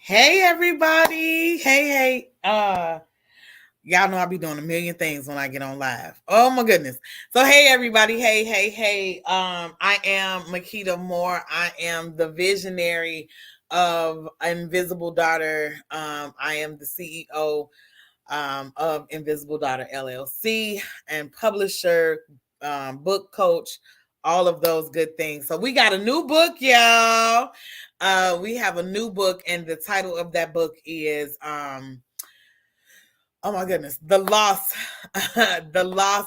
Hey everybody. Hey. Y'all know I be doing a million things when I get on live. Oh my goodness. So hey everybody. Hey. I am Makita Moore. I am the visionary of Invisible Daughter. I am the CEO of Invisible Daughter LLC and publisher, book coach, all of those good things. So we got a new book, y'all. We have a new book, and the title of that book is oh my goodness, the loss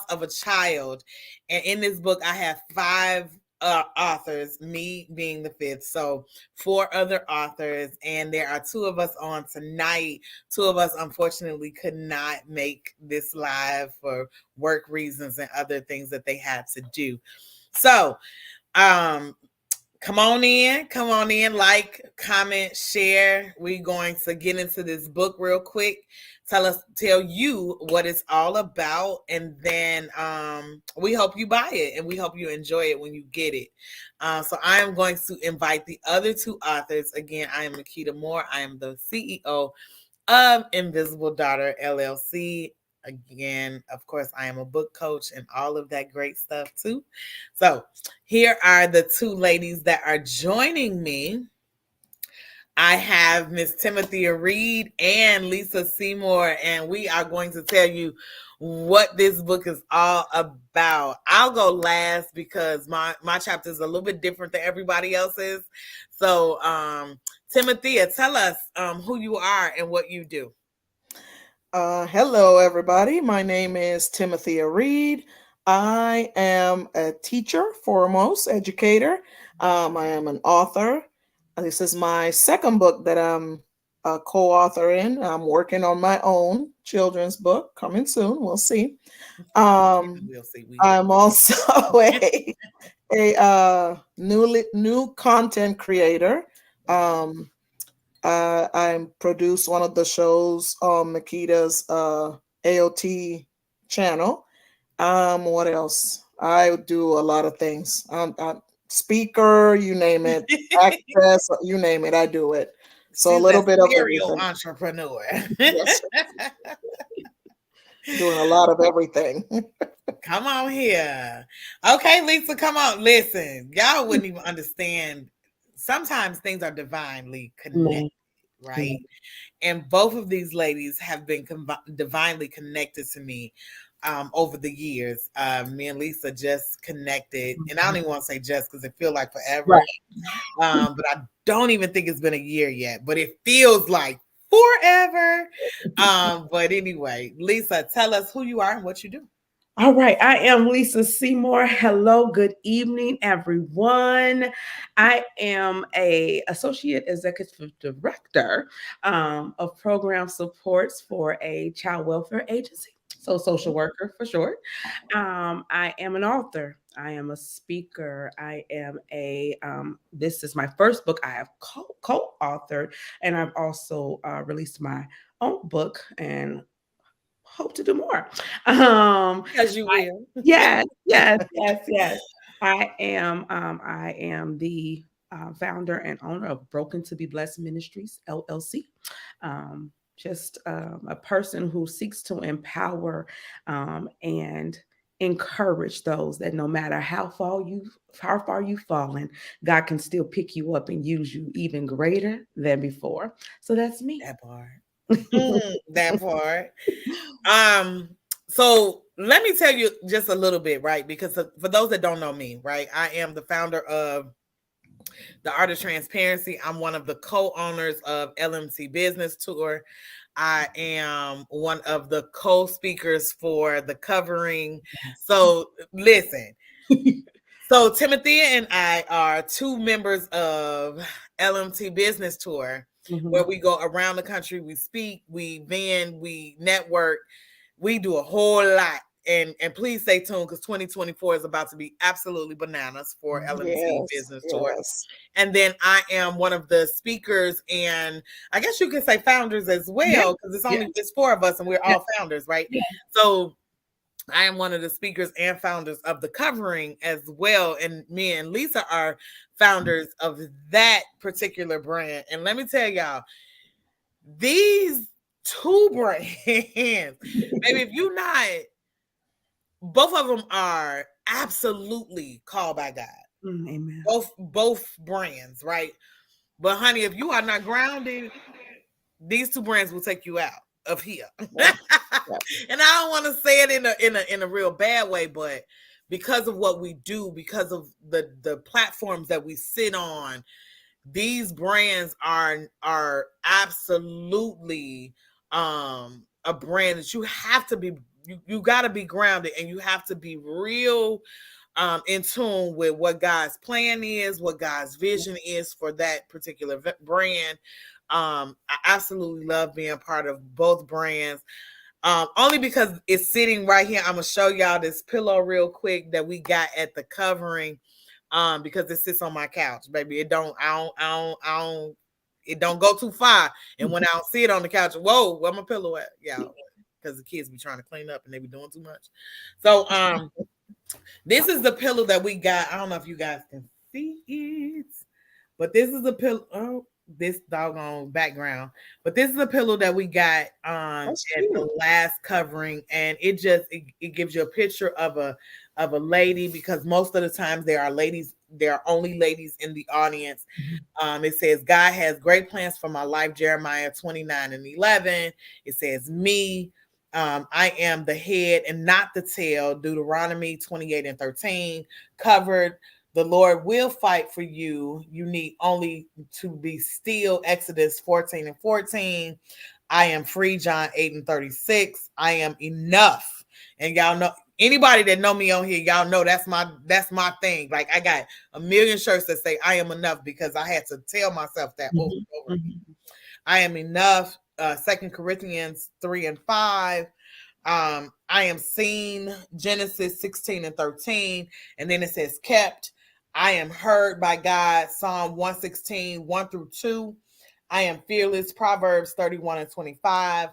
of a child. And in this book I have five authors, me being the fifth, so four other authors, and there are two of us on tonight. Two of us unfortunately could not make this live for work reasons and other things that they had to do. So come on in, like, comment, share. We're going to get into this book real quick. Tell you what it's all about, and then we hope you buy it and we hope you enjoy it when you get it. So I am going to invite the other two authors. Again, I am Makita Moore. I am the CEO of Invisible Daughter LLC. Again, of course, I am a book coach and all of that great stuff too. So here are the two ladies that are joining me. I have Miss Timothea Reed and Lisa Seymour, and we are going to tell you what this book is all about. I'll go last because my chapter is a little bit different than everybody else's. So, Timothea, tell us who you are and what you do. Hello, everybody. My name is Timothea Reed. I am a teacher, foremost educator. I am an author. This is my second book that I'm a co-author in. I'm working on my own children's book coming soon. We'll see. We'll see. I'm also a new content creator. I produce one of the shows on Makita's AOT channel. What else? I do a lot of things. I'm speaker, you name it, actress, you name it, I do it. So a She's little a bit of serial everything. entrepreneur. Yes, doing a lot of everything. Come on here. Okay, Lisa, come on. Listen, y'all wouldn't even understand. Sometimes things are divinely connected, Mhm. right? And both of these ladies have been divinely connected to me over the years. Me and Lisa just connected, and I don't even want to say just because it feels like Right. forever. But I don't even think it's been a year yet, but it feels like forever. But anyway, Lisa, tell us who you are and what you do. All right, I am Lisa Seymour. Hello, good evening, everyone. I am a associate executive director of program supports for a child welfare agency, so social worker for short. I am an author. I am a speaker. I am a. This is my first book I have co-authored, and I've also released my own book and hope to do more. Because you will. Yes. I am the founder and owner of Broken to Be Blessed Ministries LLC. Just a person who seeks to empower and encourage those that no matter how far you've fallen, God can still pick you up and use you even greater than before. So that's me. That part. That part. Um, so let me tell you just a little bit, right? Because for those that don't know me, right, I am the founder of The Art of Transparency. I'm one of the co-owners of LMC Business Tour. I am one of the co-speakers for the covering. So listen. So Timothea and I are two members of LMT Business Tour, where we go around the country, we speak, we vend, we network, we do a whole lot. And please stay tuned because 2024 is about to be absolutely bananas for LMT Yes, Business Tour. yes. And then I am one of the speakers and I guess you could say founders as well, because it's four of us and we're all founders, right? Yeah. So I am one of the speakers and founders of the covering as well. And me and Lisa are founders of that particular brand. And let me tell y'all, these two brands, baby, if you not, both of them are absolutely called by God. Amen. Both brands, right? But honey, if you are not grounded, these two brands will take you out of here. Yeah. And I don't want to say it in a real bad way, but because of what we do, because of the platforms that we sit on, these brands are absolutely a brand that you have to be, you got to be grounded, and you have to be real in tune with what God's plan is, what God's vision is for that particular brand. I absolutely love being part of both brands. Only because it's sitting right here. I'm gonna show y'all this pillow real quick that we got at the covering. Because it sits on my couch, baby. It don't go too far. And when I don't see it on the couch, whoa, where my pillow at? Y'all, because the kids be trying to clean up and they be doing too much. So this is the pillow that we got. I don't know if you guys can see it, but this is a pillow. Oh, this doggone background. But this is a pillow that we got at the last covering, and it gives you a picture of a lady, because most of the times there are only ladies in the audience. It says, God has great plans for my life, Jeremiah 29:11. It says, me, I am the head and not the tail, Deuteronomy 28:13. Covered, the Lord will fight for you. You need only to be still, Exodus 14:14. I am free, John 8:36. I am enough. And y'all know, anybody that know me on here, y'all know that's my thing. Like, I got a million shirts that say I am enough, because I had to tell myself that over and over again. I am enough. 2 Corinthians 3:5. I am seen, Genesis 16:13. And then it says kept. I am heard by God, Psalm 116, 1-2. I am fearless, Proverbs 31:25.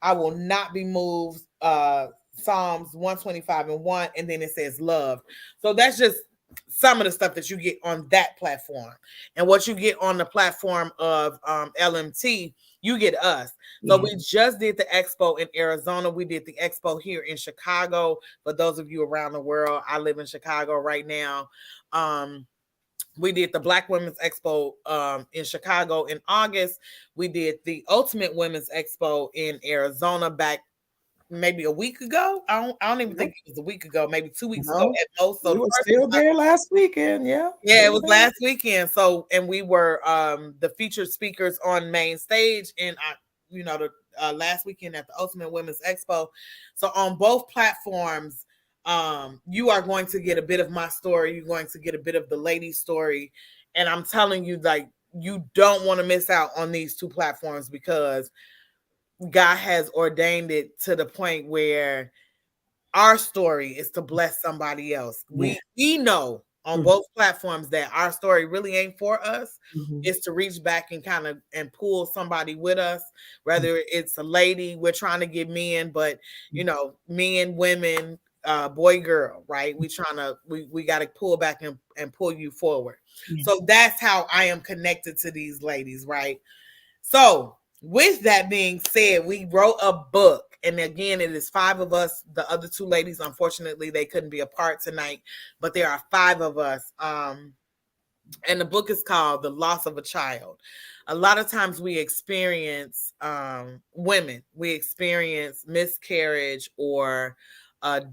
I will not be moved, Psalms 125:1. And then it says love. So that's just some of the stuff that you get on that platform. And what you get on the platform of LMT, you get us. So we just did the expo in Arizona. We did the expo here in Chicago. For those of you around the world, I live in Chicago right now. We did the Black Women's Expo in Chicago in August. We did the Ultimate Women's Expo in Arizona back maybe a week ago. I don't even think it was a week ago, maybe 2 weeks ago at most. So you were still there last weekend, yeah. Yeah, it was last weekend. So, and we were the featured speakers on main stage, and the last weekend at the Ultimate Women's Expo. So on both platforms, you are going to get a bit of my story. You're going to get a bit of the lady's story. And I'm telling you, like, you don't want to miss out on these two platforms, because God has ordained it to the point where our story is to bless somebody else. We know on both platforms that our story really ain't for us. It's to reach back and kind of and pull somebody with us, whether it's a lady, we're trying to get men, but men, women, boy, girl, right? We got to pull back and pull you forward. So that's how I am connected to these ladies, right? So with that being said, we wrote a book, and again, it is 5 of us. The other 2 ladies, unfortunately, they couldn't be a part tonight, but there are 5 of us. And the book is called The Loss of a Child. A lot of times we experience we experience miscarriage or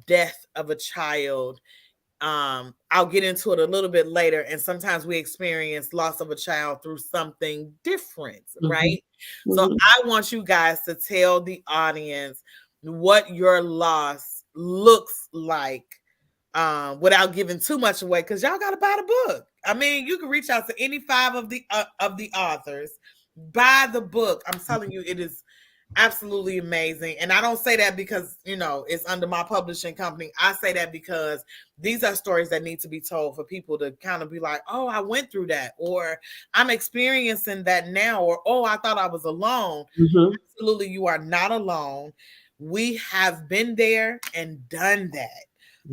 death of a child. I'll get into it a little bit later. And sometimes we experience loss of a child through something different, right? So I want you guys to tell the audience what your loss looks like, without giving too much away, because y'all got to buy the book. I mean, you can reach out to any 5 of the authors, buy the book. I'm telling you, it is absolutely amazing. And I don't say that because it's under my publishing company. I say that because these are stories that need to be told for people to kind of be like, oh, I went through that, or I'm experiencing that now, or oh, I thought I was alone. Absolutely, you are not alone. We have been there and done that.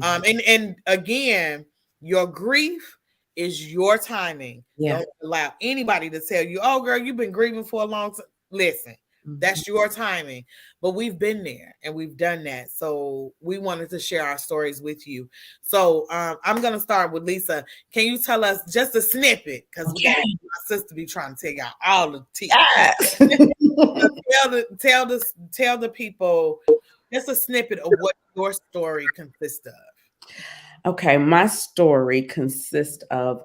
And again, your grief is your timing. Don't allow anybody to tell you, oh girl, you've been grieving for a long time. Listen, That's your timing. But we've been there and we've done that. So we wanted to share our stories with you. So I'm going to start with Lisa. Can you tell us just a snippet? Because my sister be trying to tell y'all all the tea. Yes. tell the people just a snippet of what your story consists of. Okay, my story consists of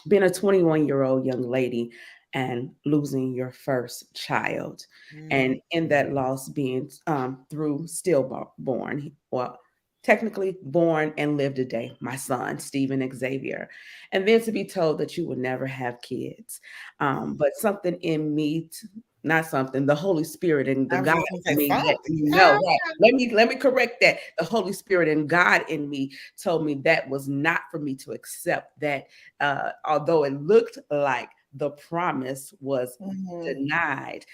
being a 21-year-old young lady and losing your first child, and in that loss being through stillborn, well, technically born and lived a day, my son Stephen Xavier, and then to be told that you will never have kids, but something in me. Not something, the Holy Spirit and the God in me. Let me correct that. The Holy Spirit and God in me told me that was not for me to accept, that although it looked like the promise was denied,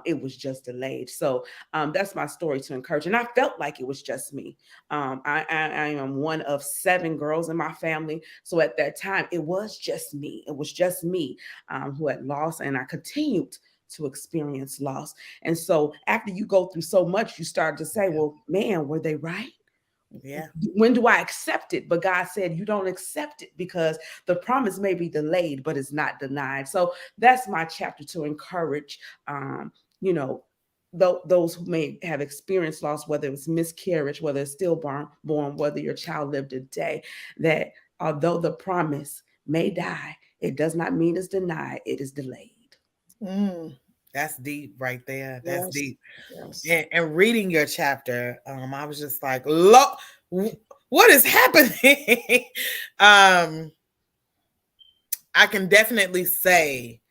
it was just delayed. So that's my story to encourage. And I felt like it was just me. I am one of 7 girls in my family. So at that time, it was just me. It was just me who had lost, and I continued to experience loss. And so after you go through so much, you start to say, well, man, were they right? Yeah. When do I accept it? But God said, you don't accept it because the promise may be delayed, but it's not denied. So that's my chapter to encourage, those who may have experienced loss, whether it was miscarriage, whether it's stillborn, whether your child lived a day, that although the promise may die, it does not mean it's denied, it is delayed. That's deep right there. That's deep. Yes. And reading your chapter, I was just like, look, what is happening? I can definitely say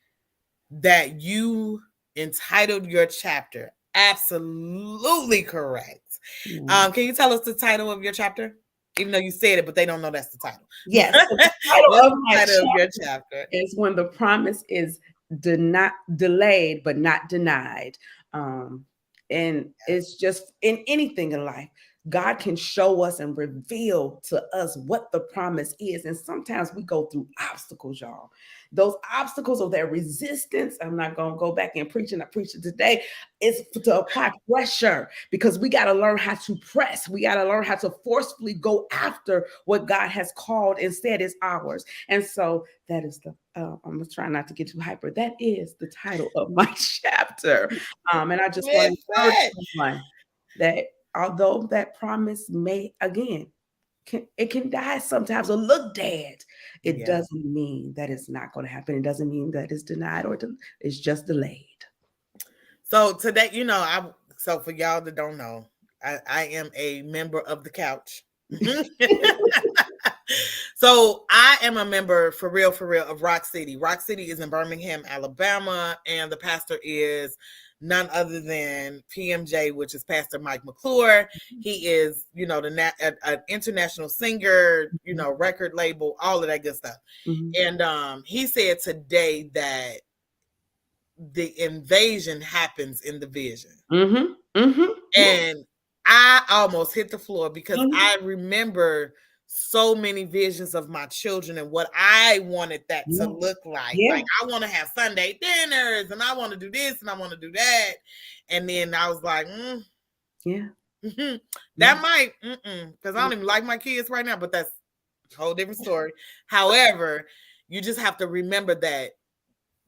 that you entitled your chapter absolutely correct. Can you tell us the title of your chapter? Even though you said it, but they don't know that's the title. Yes. The title of your chapter is When the Promise is Delayed but Not Denied. And it's just in anything in life, God can show us and reveal to us what the promise is. And sometimes we go through obstacles, y'all. Those obstacles or their resistance, I'm not going to go back and preach it today, is to apply pressure, because we got to learn how to press. We got to learn how to forcefully go after what God has called and said is ours. And so that is I'm going to try not to get too hyper. That is the title of my chapter. And I just want to encourage someone that although that promise may, again, it can die sometimes or look dead, it doesn't mean that it's not going to happen. It doesn't mean that it's denied or it's just delayed. So today, so for y'all that don't know, I am a member of the couch. So I am a member for real of Rock City. Rock City is in Birmingham, Alabama, and the pastor is none other than PMJ, which is Pastor Mike McClure. He is, an international singer, record label, all of that good stuff. And he said today that the invasion happens in the vision. And I almost hit the floor because I remember so many visions of my children and what I wanted that to look like. Like, I want to have Sunday dinners and I want to do this and I want to do that. And then I was like, that might, because I don't even like my kids right now, but that's a whole different story. However, you just have to remember that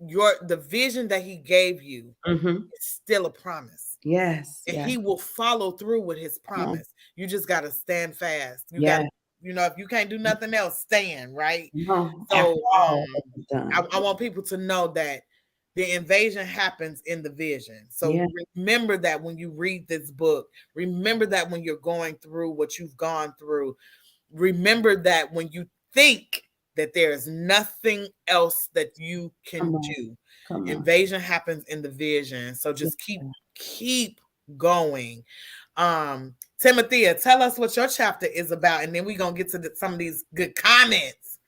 the vision that he gave you is still a promise. Yes. And he will follow through with his promise. You just got to stand fast. You got to, if you can't do nothing else, stand, right? So I want people to know that the invasion happens in the vision. So remember that when you read this book, remember that when you're going through what you've gone through, remember that when you think that there is nothing else that you can do, invasion happens in the vision. So just keep going. Timothea, tell us what your chapter is about, and then we're gonna get to some of these good comments.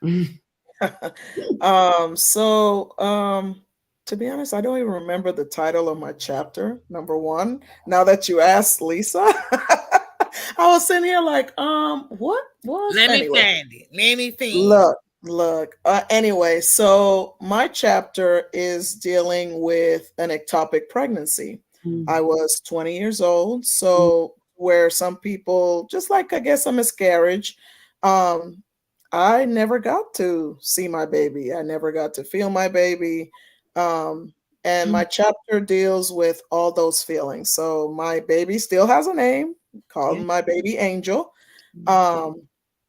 To be honest, I don't even remember the title of my chapter, number one. Now that you asked Lisa, I was sitting here like, what was? Let me find it. Look. Anyway, so my chapter is dealing with an ectopic pregnancy. I was 20 years old. So where some people, just like I guess a miscarriage, I never got to see my baby. I never got to feel my baby. And my chapter deals with all those feelings. So my baby still has a name, called my baby Angel.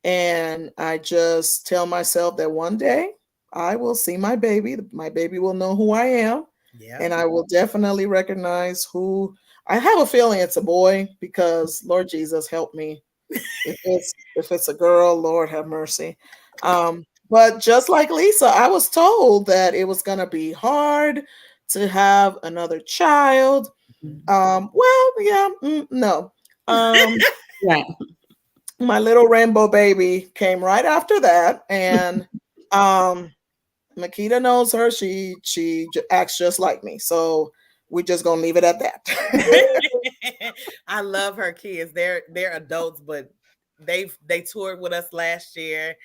And I just tell myself that one day I will see my baby. My baby will know who I am. Yeah. And I will definitely recognize who. I have a feeling it's a boy because Lord Jesus help me. If it's a girl, Lord have mercy. But just like Lisa, I was told that it was gonna be hard to have another child. Well, yeah, no. Right. My little rainbow baby came right after that, and Makita knows her. She acts just like me, so we're just gonna leave it at that. I love her kids. They're adults, but they toured with us last year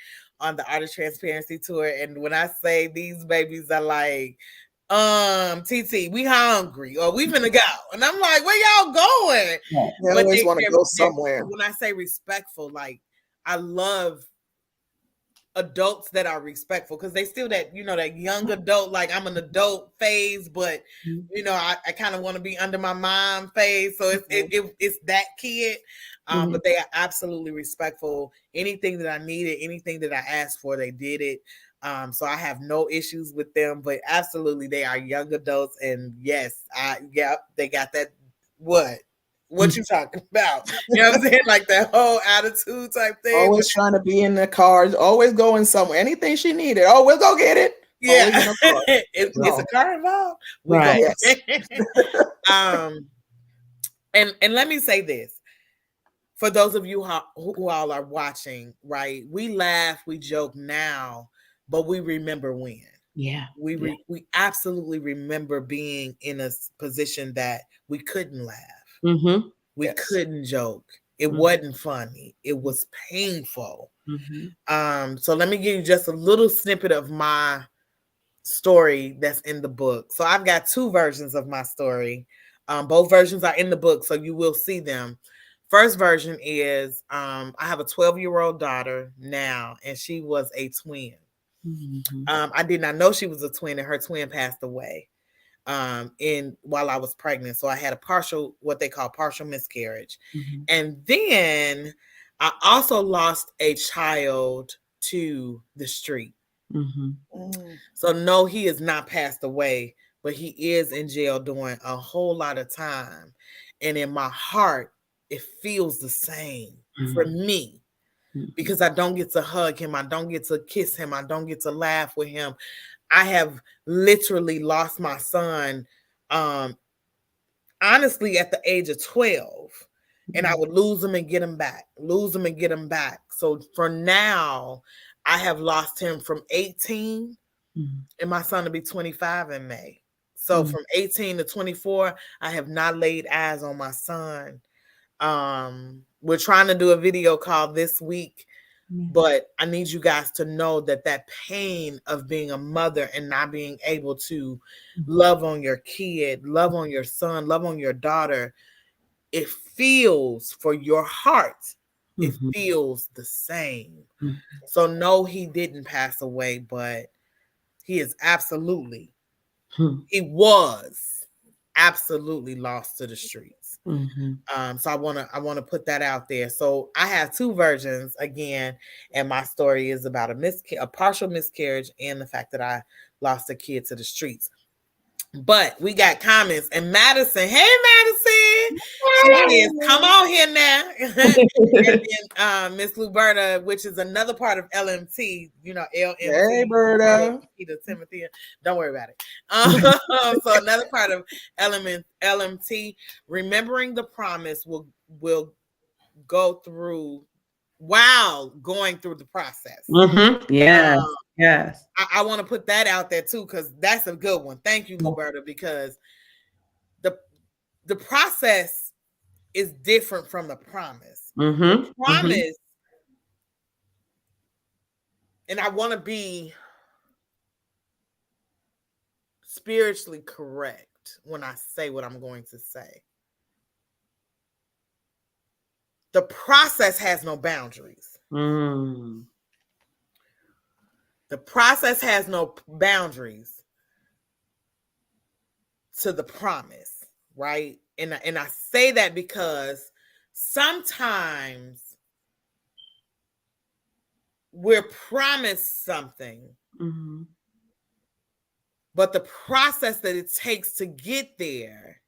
on the Art of Transparency tour. And when I say these babies are like, TT, we hungry or we finna go. And I'm like, where y'all going? They always want to go somewhere. When I say respectful, like I love adults that are respectful because they still that that young adult, like I'm an adult phase, but I kind of want to be under my mom phase, so it's that kid, but they are absolutely respectful. Anything that I needed, anything that I asked for, they did it. So I have no issues with them, but absolutely they are young adults, and yes, they got that what you talking about? You know what I'm saying? Like that whole attitude type thing. Always trying to be in the car, always going somewhere. Anything she needed, we'll go get it. Yeah, it's a car involved. Right. Yes. And let me say this. For those of you who all are watching, right? We laugh, we joke now, but we remember when. Yeah. We absolutely remember being in a position that we couldn't laugh. We couldn't joke. It wasn't funny. It was painful. So let me give you just a little snippet of my story that's in the book. So I've got two versions of my story. Both versions are in the book, so you will see them. First version is I have a 12-year-old daughter now, and she was a twin. I did not know she was a twin, and her twin passed away while I was pregnant. So I had what they call partial miscarriage. And then I also lost a child to the street. So no, he has not passed away, but he is in jail doing a whole lot of time. And in my heart, it feels the same for me because I don't get to hug him. I don't get to kiss him. I don't get to laugh with him. I have literally lost my son, honestly, at the age of 12, and I would lose him and get him back, lose him and get him back. So for now, I have lost him from 18, and my son will be 25 in May. So from 18 to 24, I have not laid eyes on my son. We're trying to do a video call this week. But I need you guys to know that pain of being a mother and not being able to love on your kid, love on your son, love on your daughter, it feels for your heart, it feels the same. So no, he didn't pass away, but he is absolutely, he was absolutely lost to the streets. So I want to put that out there. So I have two versions again, and my story is about a partial miscarriage and the fact that I lost a kid to the streets. But we got comments, and Madison, hey Madison, she is, come on here now. And then Miss Luberta, which is another part of LMT, LMT. Hey, Berta. Timothy, don't worry about it. So another part of LMT, remembering the promise will go through while going through the process. Yes. Yes. I want to put that out there too, because that's a good one. Thank you, Luberta, because the process is different from the promise. The promise, and I want to be spiritually correct. when I say what I'm going to say. The process has no boundaries. Mm. The process has no boundaries to the promise, right? And I say that because sometimes we're promised something, Mm-hmm. but the process that it takes to get there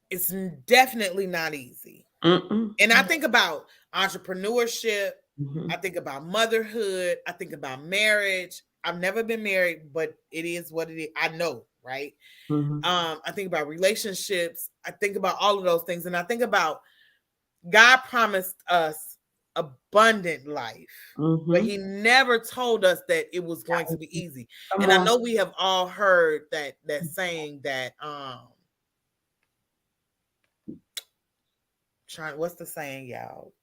is definitely not easy. Mm-mm. And I think about entrepreneurship. Mm-hmm. I think about motherhood. I think about marriage. I've never been married, but it is what it is. I know, right? Mm-hmm. I think about relationships. I think about all of those things. And I think about God promised us abundant life, but he never told us that it was going to be easy. Come and I on. know we have all heard that saying that what's the saying, y'all?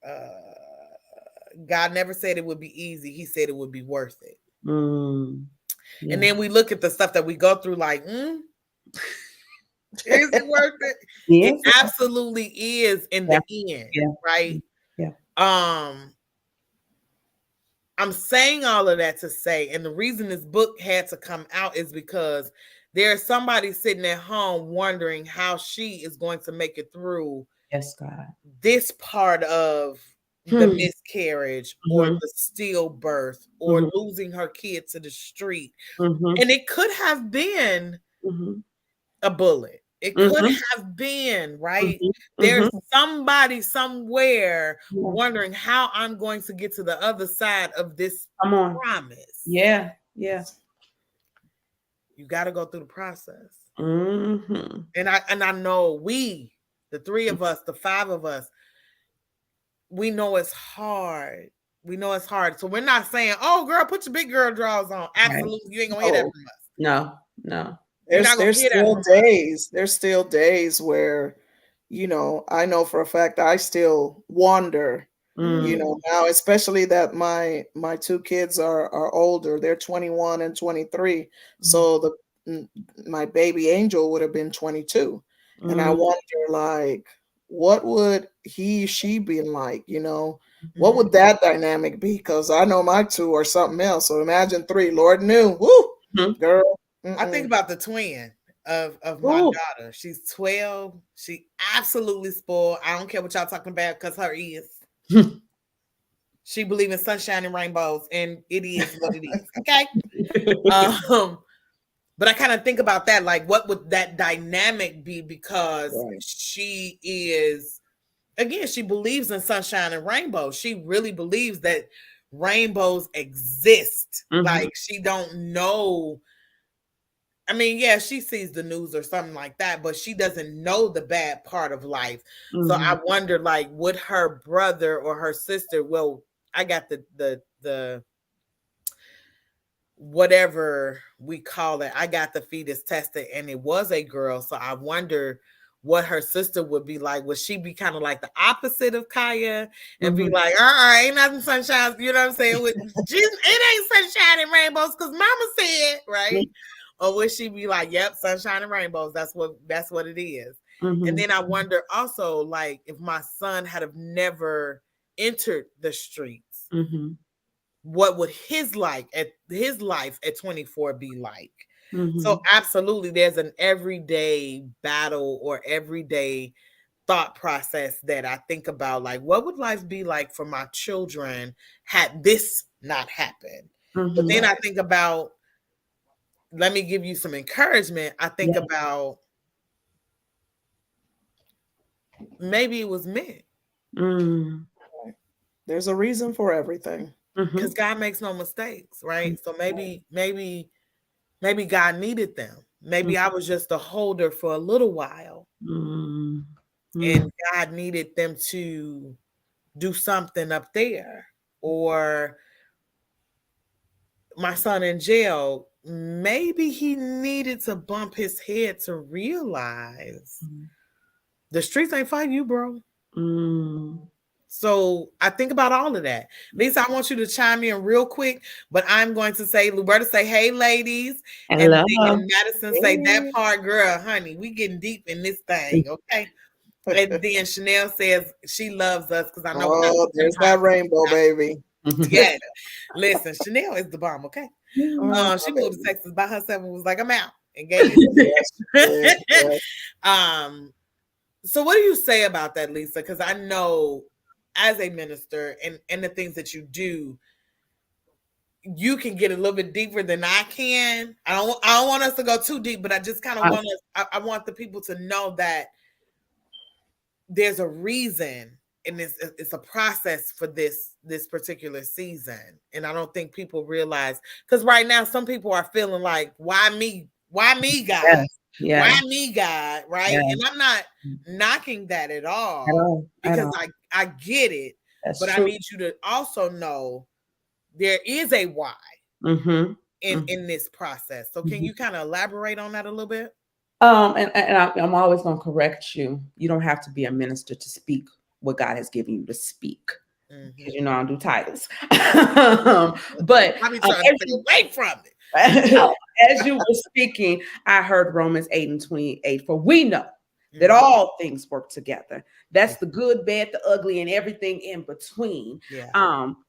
God never said it would be easy. He said it would be worth it. Yeah. And then we look at the stuff that we go through like, is it worth it? Yes. It absolutely is in the end, right? Yeah. I'm saying all of that to say, and the reason this book had to come out is because there's somebody sitting at home wondering how she is going to make it through Yes, God. this part of the miscarriage or the stillbirth or losing her kid to the street. And it could have been a bullet. It could have been, right? There's somebody somewhere wondering how I'm going to get to the other side of this promise. Yeah. You got to go through the process. Mm-hmm. And I know we, the three of us, the five of us, we know it's hard. We know it's hard. So we're not saying, oh, girl, put your big girl drawers on. Absolutely. Right. You ain't going to hear that from us. No. There's still days. There's still days where, I know for a fact I still wonder, now, especially that my two kids are older. They're 21 and 23. So my baby Angel would have been 22. And I wonder, like, what would she been like? What would that dynamic be? Because I know my two are something else. So imagine three. Lord knew. Woo, girl. I think about the twin of my daughter. She's 12. She absolutely spoiled. I don't care what y'all talking about because her is. She believes in sunshine and rainbows, and it is what it is. Okay. But I kind of think about that, like, what would that dynamic be? Because she is, again, she believes in sunshine and rainbows. She really believes that rainbows exist. Like, she don't know. I mean, yeah, she sees the news or something like that, but she doesn't know the bad part of life. So I wonder, like, would her brother or her sister, well, I got the whatever we call it, I got the fetus tested and it was a girl. So I wonder what her sister would be like. Would she be kind of like the opposite of Kaya and be like, ain't nothing sunshine, you know what I'm saying? It ain't sunshine and rainbows because mama said, right? Or would she be like, yep, sunshine and rainbows, that's what it is. And then I wonder also, like, if my son had have never entered the streets, what would his life at 24 be like? So absolutely, there's an everyday battle or everyday thought process that I think about, like, what would life be like for my children had this not happened? But then I think about, let me give you some encouragement. I think about maybe it was meant. There's a reason for everything. Because God makes no mistakes, right? So maybe God needed them. Maybe I was just a holder for a little while. And God needed them to do something up there. Or my son in jail, maybe he needed to bump his head to realize the streets ain't for you, bro. So I think about all of that. Lisa, I want you to chime in real quick, but I'm going to say, Luberta say, hey, ladies. Hello. And Madison say, that part, girl, honey, we getting deep in this thing, okay? And then Chanel says she loves us because I know. Oh, there's that rainbow, baby. Yeah. Listen, Chanel is the bomb, okay? She moved to baby. Texas by herself and was like, I'm out. And gave it. Yes. So what do you say about that, Lisa? Because I know as a minister and the things that you do, you can get a little bit deeper than I can. I don't want us to go too deep, but I just kind of want us, I want the people to know that there's a reason and it's a process for this particular season. And I don't think people realize, because right now some people are feeling like, why me, God? Why me, God? Right? And I'm not knocking that at all, because I get it. But true. I need you to also know there is a why in this process. So can you kind of elaborate on that a little bit? And I'm always going to correct you. You don't have to be a minister to speak what God has given you to speak. Because you know I don't do titles. But I'm trying to stay away from it. As you were speaking, I heard Romans 8:28. For we know that all things work together. That's the good, bad, the ugly, and everything in between.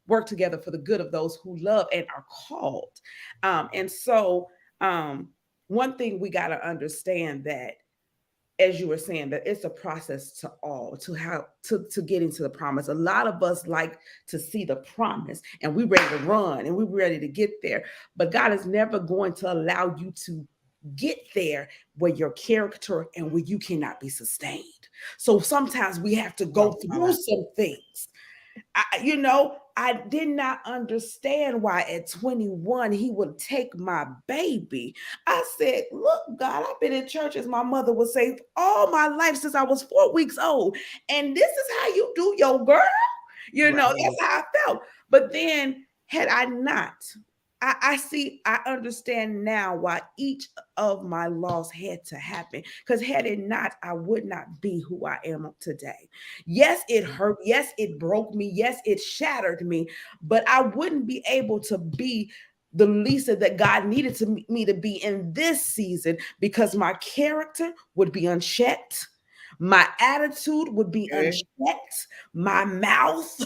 Work together for the good of those who love and are called. And so one thing we got to understand, that as you were saying, that it's a process to get into the promise. A lot of us like to see the promise and we're ready to run and we're ready to get there. But God is never going to allow you to get there where your character and where you cannot be sustained. So sometimes we have to go through some things. I did not understand why at 21 he would take my baby. I said, look, God, I've been in church, as my mother would say, all my life since I was 4 weeks old. And this is how you do your girl? That's how I felt. But then had I not, I understand now why each of my loss had to happen. Because had it not, I would not be who I am today. Yes, it hurt. Yes, it broke me. Yes, it shattered me. But I wouldn't be able to be the Lisa that God needed me to be in this season, because my character would be unchecked. My attitude would be unchecked. My mouth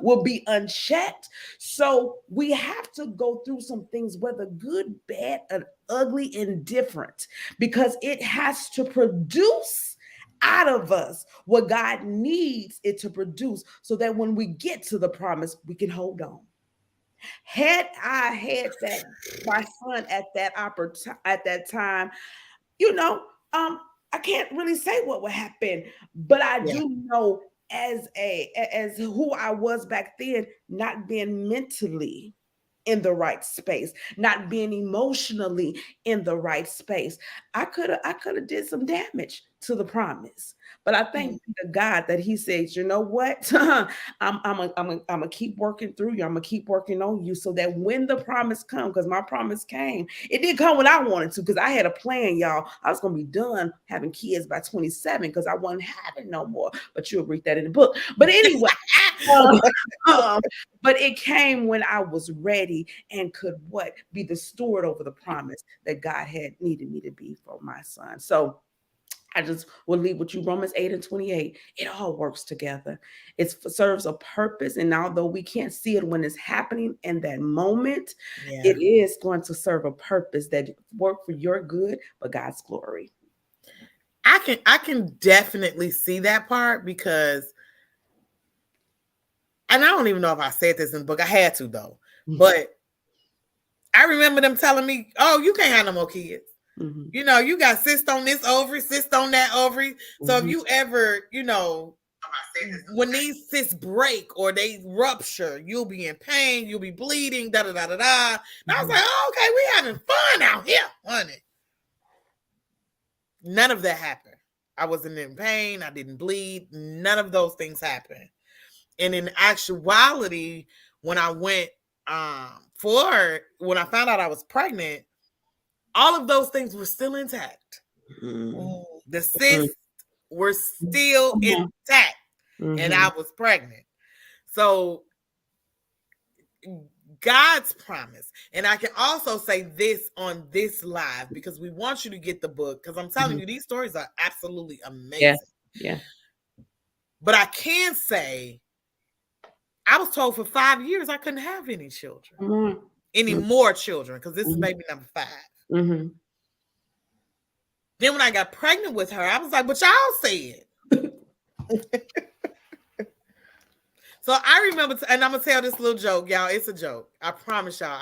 will be unchecked. So we have to go through some things, whether good, bad, and ugly, indifferent, because it has to produce out of us what God needs it to produce, so that when we get to the promise, we can hold on. Had I had that, my son at that time, I can't really say what would happen, but I do know as who I was back then, not being mentally in the right space, not being emotionally in the right space, I could have did some damage to the promise. But I thank God that he says, you know what? I'm gonna keep working through you. I'm gonna keep working on you, so that when the promise comes, because my promise came, it didn't come when I wanted to, because I had a plan, y'all. I was gonna be done having kids by 27, because I wasn't having no more. But you'll read that in the book. But anyway, but it came when I was ready and could be the steward over the promise that God had needed me to be for my son. So I just will leave with you, Romans 8:28. It all works together. It serves a purpose. And although we can't see it when it's happening in that moment, it is going to serve a purpose that work for your good, but God's glory. I can definitely see that part, because, and I don't even know if I said this in the book. I had to, though. But I remember them telling me, oh, you can't have no more kids. You got cyst on this ovary, cyst on that ovary. So if you ever, when these cysts break or they rupture, you'll be in pain, you'll be bleeding, da da da da da. And I was like, oh, okay, we having fun out here, honey. None of that happened. I wasn't in pain. I didn't bleed. None of those things happened. And in actuality, when I went when I found out I was pregnant, all of those things were still intact. The cysts were still intact. and I was pregnant. So God's promise. And I can also say this on this live because we want you to get the book, because I'm telling you, these stories are absolutely amazing. Yeah. But I can say I was told for 5 years I couldn't have any children, any more children, because this is baby number 5. Then when I got pregnant with her, I was like, but y'all said. So I remember, and I'm going to tell this little joke, y'all. It's a joke. I promise y'all,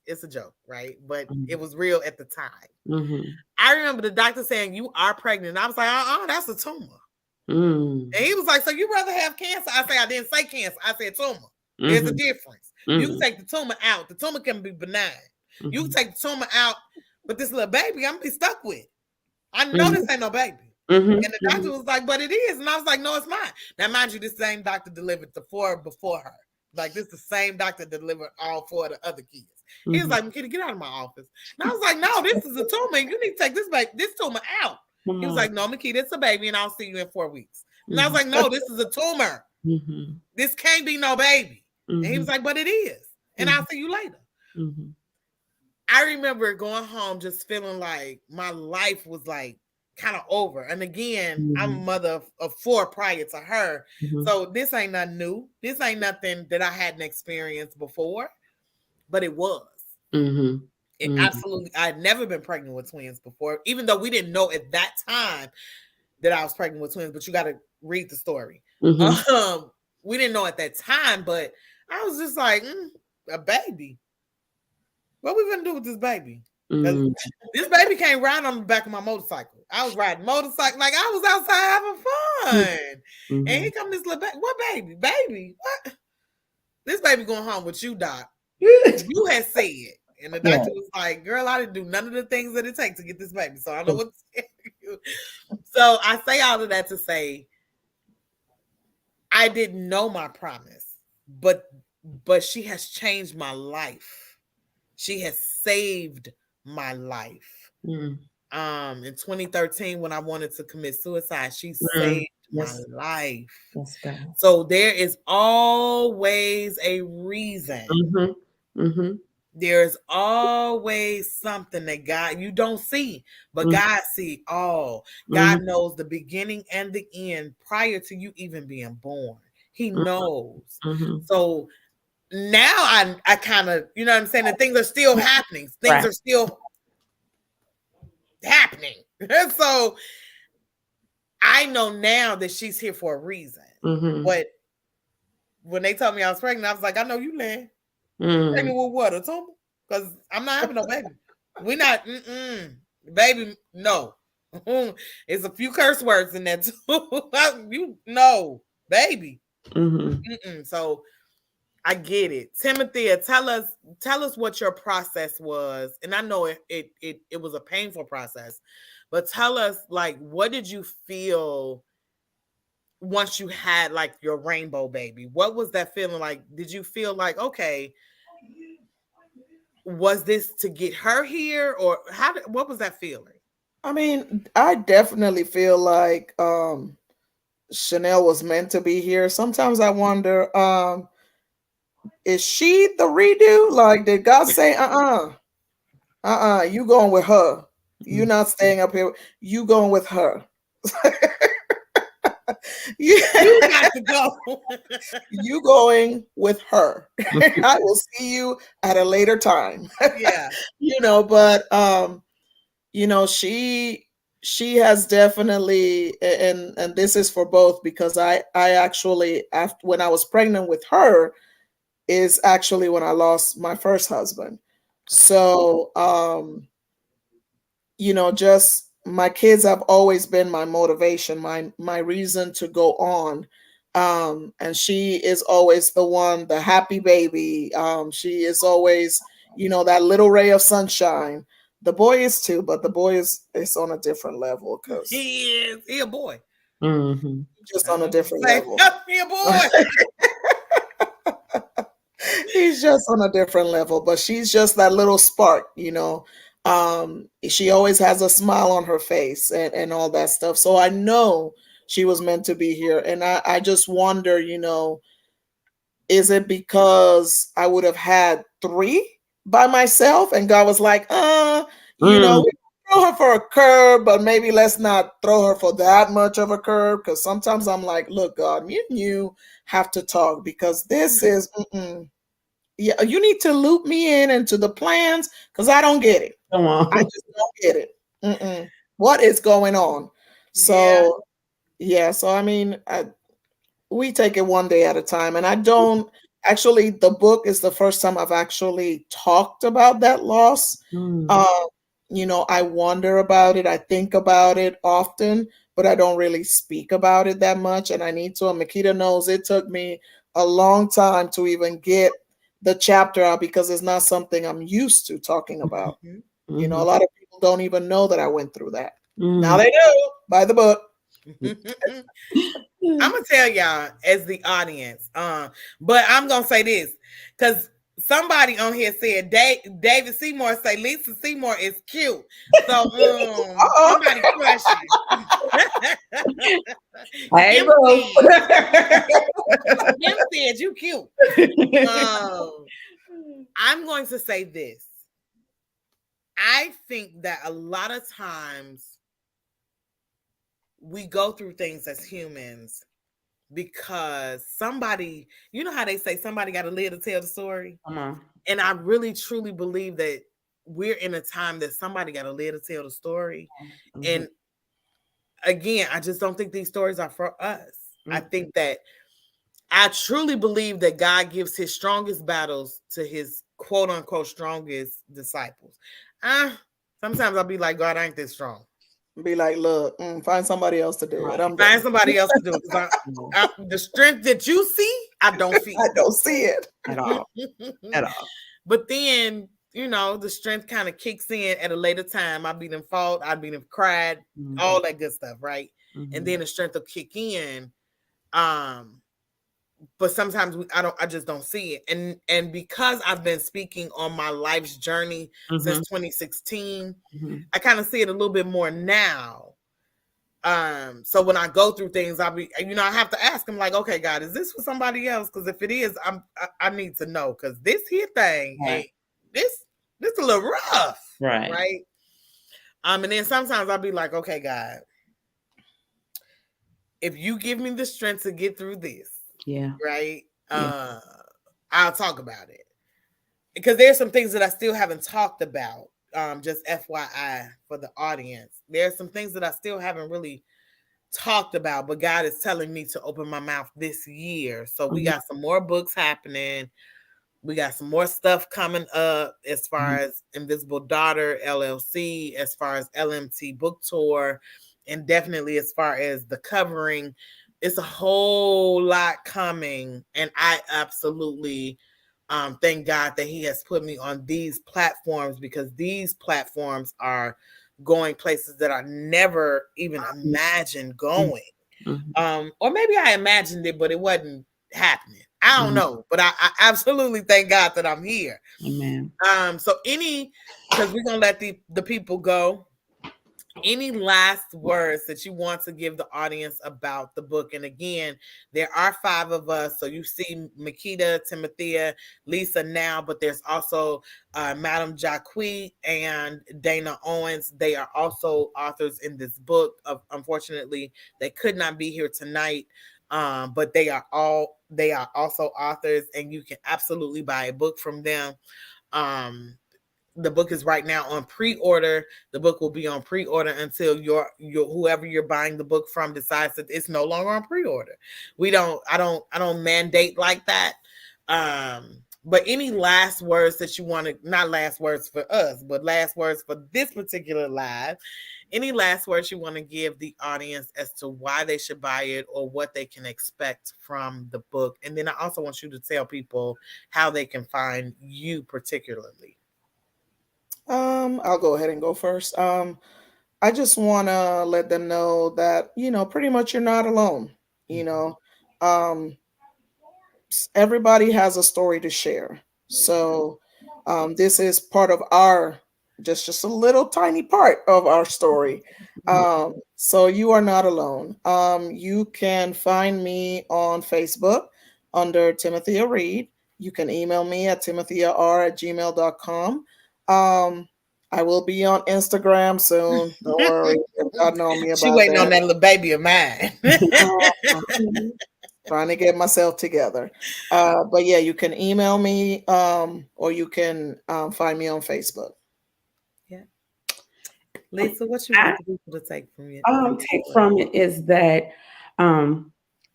it's a joke, right? But it was real at the time. I remember the doctor saying, you are pregnant. And I was like, that's a tumor. And he was like, so you rather have cancer? I say, I didn't say cancer. I said tumor. There's a difference. You can take the tumor out. The tumor can be benign. You can take the tumor out, but this little baby, I'm going to be stuck with. I know this ain't no baby. And the doctor was like, but it is. And I was like, no, it's not. Now, mind you, this same doctor delivered the 4 before her. Like, this the same doctor that delivered all 4 of the other kids. He was like, Kitty, get out of my office. And I was like, no, this is a tumor. You need to take this tumor out. He was like, no, Makita, it's a baby, and I'll see you in 4 weeks. And I was like, no, this is a tumor. This can't be no baby. And he was like, but it is. And I'll see you later. I remember going home just feeling like my life was like kind of over. And again, I'm a mother of 4 prior to her. So this ain't nothing new. This ain't nothing that I hadn't experienced before, but it was. It absolutely, I had never been pregnant with twins before, even though we didn't know at that time that I was pregnant with twins, but you got to read the story. We didn't know at that time, but I was just like, a baby. What we gonna do with this baby? This baby can't ride on the back of my motorcycle. I was riding motorcycle, like I was outside having fun. And here come this little baby. What baby? Baby, what? This baby going home with you, Doc. You had said. And the doctor was like, girl, I didn't do none of the things that it takes to get this baby. So I don't know what to tell you. So I say all of that to say, I didn't know my promise, but she has changed my life. She has saved my life. In 2013, when I wanted to commit suicide, she saved my life. So there is always a reason. There's always something that God, you don't see, but God sees all. God knows the beginning and the end prior to you even being born. He knows. So now I kind of, you know what I'm saying? And things are still happening. Things are still happening. So I know now that she's here for a reason. But when they told me I was pregnant, I was like, I know you lying. Pregnant with what? A tumor? Because I'm not having no baby. We're not, baby, no. It's a few curse words in that too. You know, baby. So I get it. Timothea, tell us what your process was. And I know it was a painful process, but tell us, like, what did you feel once you had like your rainbow baby? What was that feeling like? Did you feel like, okay, was this to get her here, or what was that feeling? I mean, I definitely feel like Chanel was meant to be here. Sometimes I wonder, is she the redo? Like, did God say, you going with her? You're not staying up here. You going with her. You got to go. You going with her. I will see you at a later time. Yeah. But she has definitely, and this is for both, because I actually, after when I was pregnant with her, is actually when I lost my first husband. So just my kids have always been my motivation, my reason to go on. And she is always the one, the happy baby. She is always, that little ray of sunshine. The boy is too, but the boy is on a different level, because he a boy. Just on a different level. He a boy. He's just on a different level, but she's just that little spark, she always has a smile on her face and all that stuff. So I know she was meant to be here. And I just wonder, is it because I would have had 3 by myself and God was like, we throw her for a curve, but maybe let's not throw her for that much of a curve. Because sometimes I'm like, look, God, me and you have to talk because this is, yeah, you need to loop me in into the plans because I don't get it. Come on. I just don't get it. What is going on? So, so I mean, we take it one day at a time. And I don't actually, the book is the first time I've actually talked about that loss. I wonder about it. I think about it often, but I don't really speak about it that much. And I need to. And Makita knows it took me a long time to even get the chapter out because it's not something I'm used to talking about. A lot of people don't even know that I went through that. Now they do. Buy the book. I'm gonna tell y'all as the audience, but I'm gonna say this because somebody on here said David Seymour say Lisa Seymour is cute. So somebody question. Hey, Kim said you cute. I'm going to say this. I think that a lot of times we go through things as humans because somebody, you know how they say somebody got to live to tell the story? And I really truly believe that we're in a time that somebody got to live to tell the story. And again, I just don't think these stories are for us. I think that I truly believe that God gives his strongest battles to his quote unquote strongest disciples. Sometimes I'll be like, God, I ain't this strong. Be like, look, find somebody else to do it. Find somebody else to do it. The strength that you see, I don't feel. I don't see it at all. But then, the strength kind of kicks in at a later time. I've been in fault. I've been in cried, all that good stuff, right? And then the strength will kick in. But sometimes I just don't see it. And because I've been speaking on my life's journey since 2016, I kind of see it a little bit more now. So when I go through things, I'll be, I have to ask him like, okay, God, is this for somebody else? Because if it is, I need to know because this here thing, hey, this a little rough, right? And then sometimes I'll be like, okay, God, if you give me the strength to get through this, right? I'll talk about it because there's some things that I still haven't talked about. Just FYI for the audience, there's some things that I still haven't really talked about, but God is telling me to open my mouth this year. So we got some more books happening. We got some more stuff coming up as far as Invisible Daughter LLC, as far as LMT book tour, and definitely as far as the covering. It's a whole lot coming, and I absolutely thank God that he has put me on these platforms because these platforms are going places that I never even imagined going. Or maybe I imagined it, but it wasn't happening. I don't know, but I absolutely thank God that I'm here. Amen. So because we're gonna let the people go. Any last words that you want to give the audience about the book? And again, there are 5 of us. So you see Makita, Timothea, Lisa now, but there's also Madam Jacqui and Dana Owens. They are also authors in this book. Unfortunately, they could not be here tonight, but they are also authors, and you can absolutely buy a book from them. The book is right now on pre-order. The book will be on pre-order until your whoever you're buying the book from decides that it's no longer on pre-order. I don't mandate like that. But any last words that you want to, not last words for us, but last words for this particular live, any last words you want to give the audience as to why they should buy it or what they can expect from the book? And then I also want you to tell people how they can find you particularly. I'll go ahead and go first. I just want to let them know that, pretty much you're not alone. Everybody has a story to share. So this is part of our, just a little tiny part of our story. So you are not alone. You can find me on Facebook under Timothea Reed. You can email me at timothyar@gmail.com. I will be on Instagram soon. Don't worry. God know me She about waiting on that. that little baby of mine. Trying to get myself together. But yeah, you can email me or you can find me on Facebook. Yeah. Lisa, what you I want the people to take from you? take from it is that,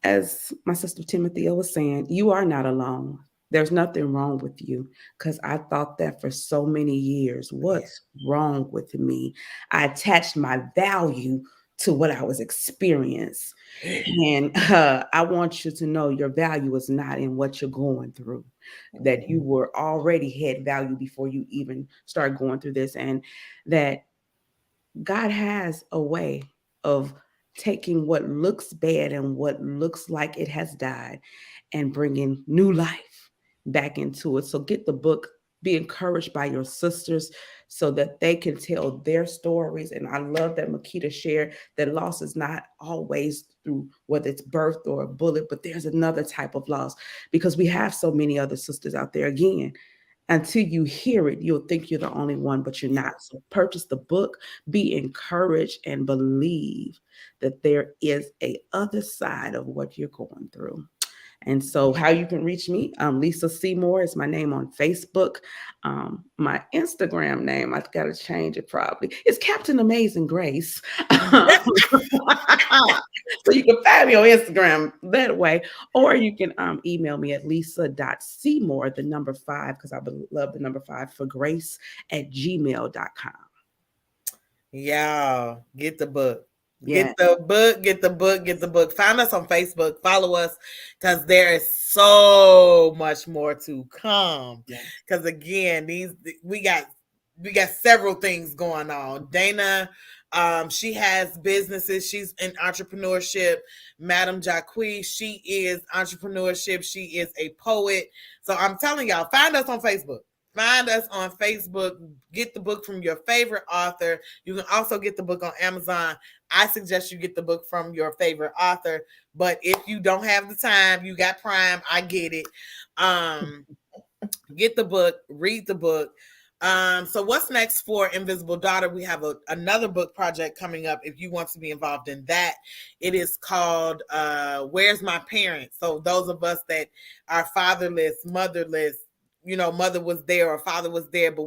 as my sister Timothea was saying, you are not alone. There's nothing wrong with you, because I thought that for so many years. What's wrong with me? I attached my value to what I was experiencing. And I want you to know your value is not in what you're going through, that you were already had value before you even start going through this, and that God has a way of taking what looks bad and what looks like it has died and bringing new life back into it. So get the book, be encouraged by your sisters so that they can tell their stories. And I love that Makita shared that loss is not always through whether it's birth or a bullet, but there's another type of loss, because we have so many other sisters out there. Again, until you hear it, you'll think you're the only one, but you're not. So purchase the book, be encouraged, and believe that there is a other side of what you're going through. And so, how you can reach me, Lisa Seymour is my name on Facebook. My Instagram name, I've got to change it probably. It's Captain Amazing Grace. So you can find me on Instagram that way, or you can email me at lisa.seymour, the number 5, because I love the number 5 for grace at gmail.com. Yeah, get the book. Yeah. Get the book, get the book, get the book. Find us on Facebook, follow us, because there is so much more to come. Because again, we got several things going on. Dana, she has businesses. She's in entrepreneurship. Madam Jacque, she is entrepreneurship. She is a poet. So I'm telling y'all, find us on Facebook. Find us on Facebook. Get the book from your favorite author. You can also get the book on Amazon. I suggest you get the book from your favorite author. But if you don't have the time, you got Prime, I get it. Get the book, read the book. So what's next for Invisible Daughter? We have another book project coming up. If you want to be involved in that, it is called Where's My Parents? So those of us that are fatherless, motherless, mother was there or father was there, but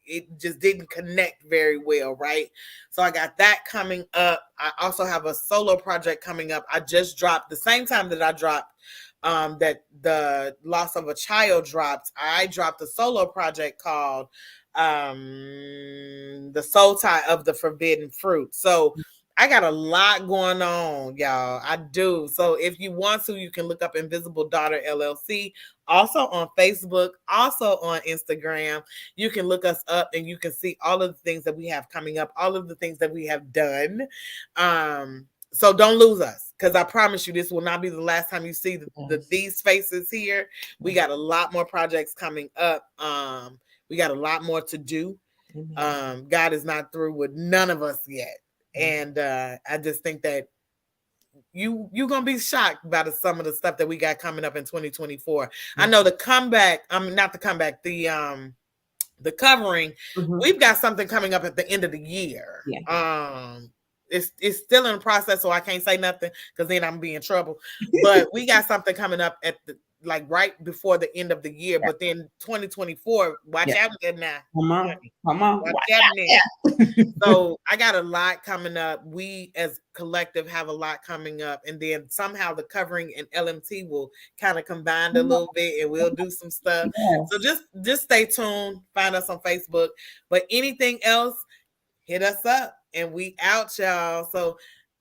it just didn't connect very well, right? So I got that coming up. I also have a solo project coming up. I just dropped the same time that I dropped that the loss of a child dropped. I dropped a solo project called The Soul Tie of the Forbidden Fruit. So I got a lot going on, y'all. I do. So if you want to, you can look up Invisible Daughter LLC, also on Facebook, also on Instagram. You can look us up and you can see all of the things that we have coming up, all of the things that we have done. So don't lose us, because I promise you this will not be the last time you see these faces here. We got a lot more projects coming up. We got a lot more to do. God is not through with none of us yet. And I just think that you're gonna be shocked by some of the stuff that we got coming up in 2024. I know the comeback, not the comeback, the covering, we've got something coming up at the end of the year. It's still in the process, so I can't say nothing because then I'm be in trouble. But we got something coming up at right before the end of the year. But then 2024, watch out now. Come on. Watch out now. So I got a lot coming up. We as collective have a lot coming up, and then somehow the covering and LMT will kind of combine a little bit, and we'll do some stuff. So just stay tuned. Find us on Facebook. But anything else, hit us up. And we out, y'all. So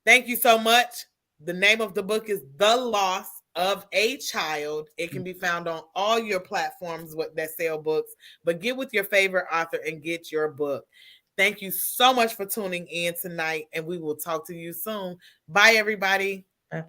thank you so much. The name of the book is The Loss of a Child. It can be found on all your platforms that sell books. But get with your favorite author and get your book. Thank you so much for tuning in tonight. And we will talk to you soon. Bye, everybody. Bye.